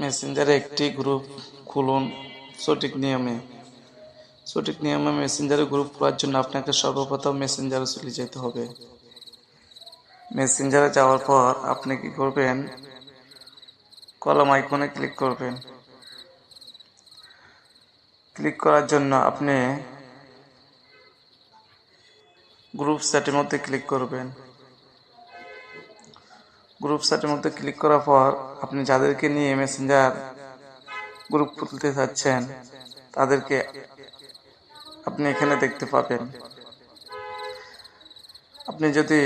মেসেঞ্জারে একটি গ্রুপ খুলুন সঠিক নিয়মে। সঠিক নিয়মে মেসেঞ্জারে গ্রুপ খোলার জন্য আপনাকে সর্বপ্রথম মেসেঞ্জারে চলে যেতে হবে। মেসেঞ্জারে যাওয়ার পর আপনি কি করবেন, কলম আইকনে ক্লিক করবেন। ক্লিক করার জন্য আপনি গ্রুপ চ্যাটের মধ্যে ক্লিক করবেন। গ্রুপ চ্যাটের মধ্যে ক্লিক করার পর আপনি যাদেরকে নিয়ে মেসেঞ্জার গ্রুপ খুলতে চাচ্ছেন তাদেরকে আপনি এখানে দেখতে পাবেন। আপনি যদি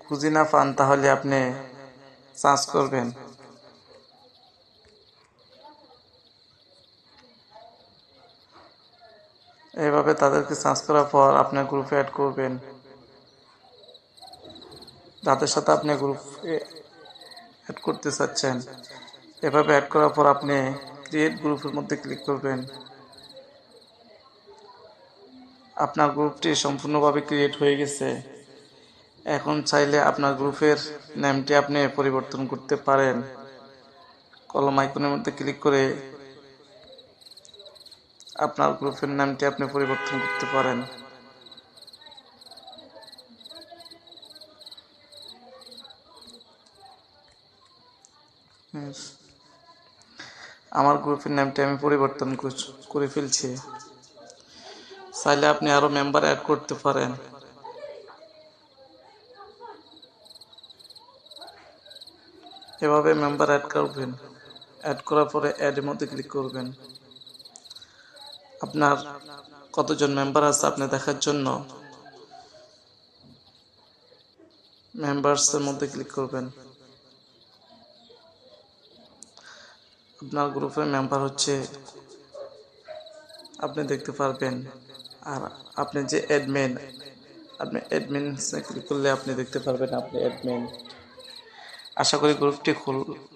খুঁজে না পান তাহলে আপনি সার্চ করবেন। এইভাবে তাদেরকে সার্চ করার পর আপনার গ্রুপে অ্যাড করবেন। যাদের সাথে আপনি গ্রুপে অ্যাড করতে চাচ্ছেন, এভাবে অ্যাড করার পর আপনি ক্রিয়েট গ্রুপের মধ্যে ক্লিক করবেন। আপনার গ্রুপটি সম্পূর্ণভাবে ক্রিয়েট হয়ে গেছে। এখন চাইলে আপনার গ্রুপের নামটি আপনি পরিবর্তন করতে পারেন। কলম আইকনের মধ্যে ক্লিক করে আপনার গ্রুপের নামটি আপনি পরিবর্তন করতে পারেন। আমার গ্রুপের নামটি আমি পরিবর্তন করে ফেলছি। চাইলে আপনি আরো মেম্বার অ্যাড করতে পারেন। এভাবে মেম্বার অ্যাড করবেন। অ্যাড করার পরে অ্যাডের মধ্যে ক্লিক করবেন। আপনার কতজন মেম্বার আছে আপনি দেখার জন্য মেম্বার্সের মধ্যে ক্লিক করবেন। আপনার গ্রুপের মেম্বার হচ্ছে আপনি দেখতে পারবেন। আর আপনি যে অ্যাডমিন, আপনি অ্যাডমিনে ক্লিক করলে আপনি দেখতে পারবেন আপনি অ্যাডমিন। আশা করি গ্রুপটি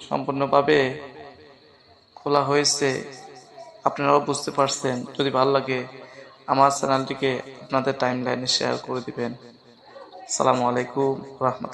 সম্পূর্ণভাবে খোলা হয়েছে, আপনারাও বুঝতে পারছেন। যদি ভালো লাগে আমার চ্যানেলটিকে আপনাদের টাইমলাইনে শেয়ার করে দিবেন। আসসালামু আলাইকুম রাহমাতুল্লাহ।